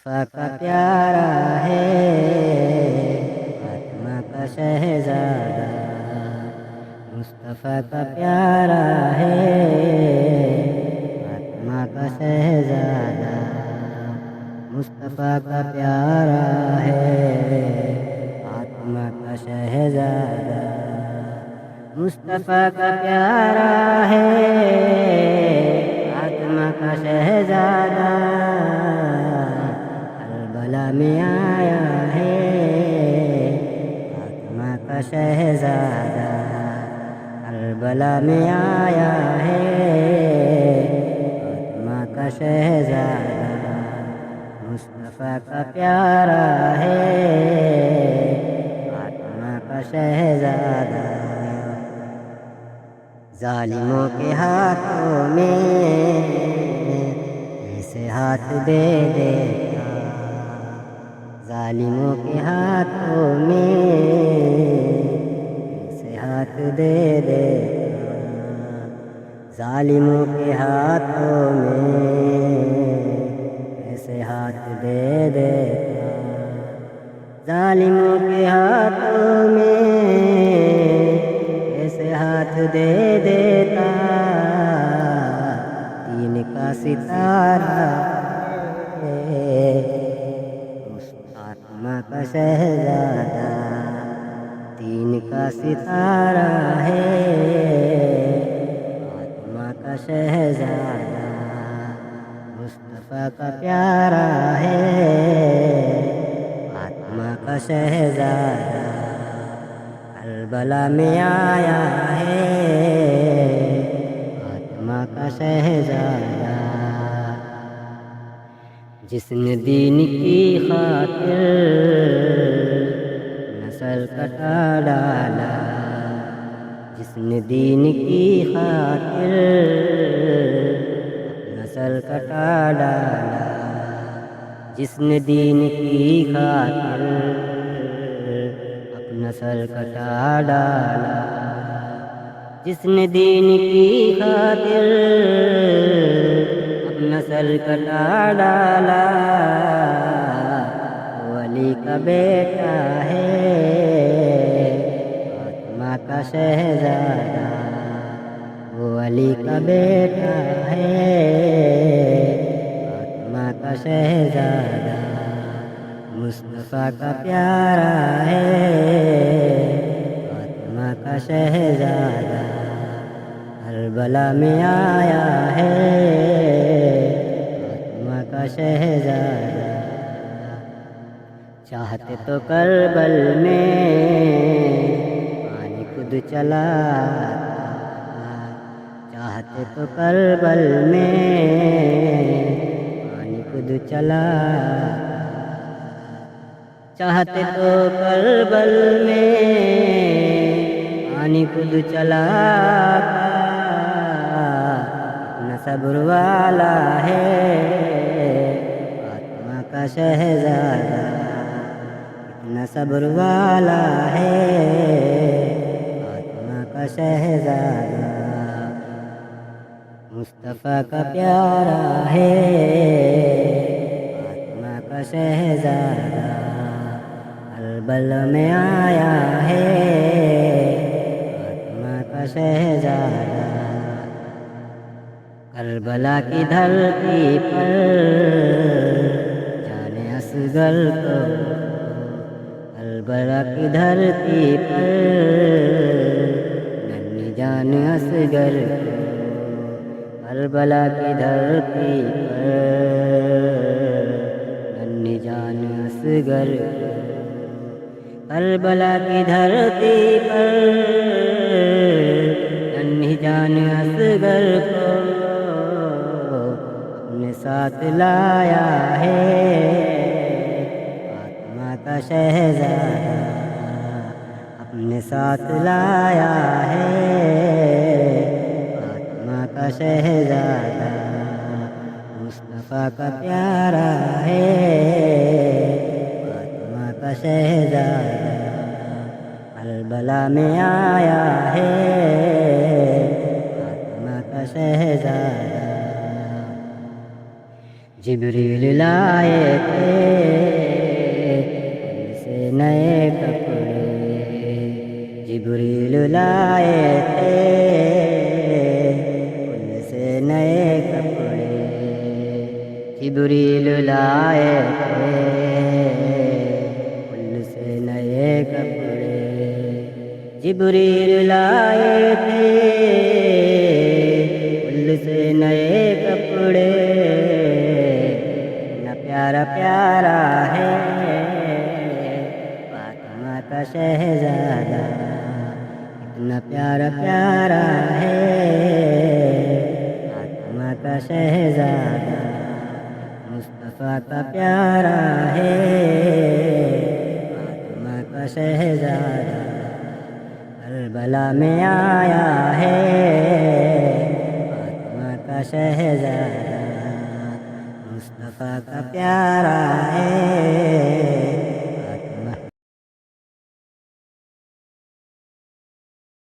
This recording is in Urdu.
مصطفیٰ کا پیارا ہے فاطمہ کا شہزادہ، مصطفیٰ کا پیارا ہے فاطمہ کا شہزادہ، مصطفیٰ کا پیارا ہے فاطمہ کا شہزادہ، مصطفیٰ کا پیارا ہے فاطمہ کا شہزادہ، کربلا میں آیا ہے فاطمہ کا شہزادہ، کربلا میں آیا ہے فاطمہ کا شہزادہ، مصطفیٰ کا پیارا ہے فاطمہ کا شہزادہ، ظالموں کے ہاتھوں میں اسے ہاتھ دے دیتا، ظالموں کے ہاتھوں میں اسے ہاتھ دے دیتا، ظالموں کے ہاتھوں میں ایسے ہاتھ دے دیتا، ظالموں کے ہاتھوں میں ایسے ہاتھ دے دیتا، دین کا ستارہ ہے فاطمہ کا شہزادہ، دین کا ستارہ ہے فاطمہ کا شہزادہ، مصطفیٰ کا پیارا ہے فاطمہ کا شہزادہ، کربلا میں آیا ہے فاطمہ کا شہزادہ، جس نے دین کی خاطر نسل کٹا ڈالا، جس نے دین کی خاطر نسل کٹا ڈالا، جس نے دین کی خاطر نسل کٹا ڈالا، جس نے دین کی خاطر نسل کٹا ڈالا، وہ علی کا بیٹا ہے فاطمہ کا شہزادہ، وہ علی کا بیٹا ہے فاطمہ کا شہزادہ، مصطفیٰ کا پیارا ہے فاطمہ کا شہزادہ، کربلا میں آیا ہے فاطمہ کا شہزادہ، چاہتے تو کربل میں پانی خود چلا، چاہتے تو کربل میں پانی خود چلا، چاہتے تو کربل میں پانی خود چلا، اتنا صبر والا ہے فاطمہ کا شہزادہ، اتنا صبر والا ہے فاطمہ کا شہزادہ، مصطفیٰ کا پیارا ہے فاطمہ کا شہزادہ، کربلا میں آیا ہے فاطمہ کا شہزادہ، کربلا کی دھرتی پر جانے اصغر کو، کربلا کی دھرتی پر ننھی جان اصغر کو، کربلا کی دھرتی پر ننھی جان اصغر کو، کربلا کی دھرتی پر ننھی جان اصغر کو اپنے ساتھ لایا ہے فاطمہ کا شہزادہ، اپنے ساتھ لایا ہے فاطمہ کا شہزادہ، مصطفیٰ کا پیارا ہے فاطمہ کا شہزادہ، کربلا میں آیا ہے فاطمہ کا شہزادہ، جبریل لائے تھے ان سے نئے کپڑے، جبریل لائے تھے ان سے نئے کپڑے، جبریل لائے تھے ان سے نئے کپڑے، جبریل لائے تھے ان سے نئے کپڑے، پیارا پیارا ہے فاطمہ کا شہزادہ، اتنا پیارا پیارا ہے فاطمہ کا شہزادہ، مصطفیٰ کا پیارا ہے فاطمہ کا شہزادہ، کربلا میں آیا ہے فاطمہ کا شہزادہ، مصطفیٰ کا پیارا ہے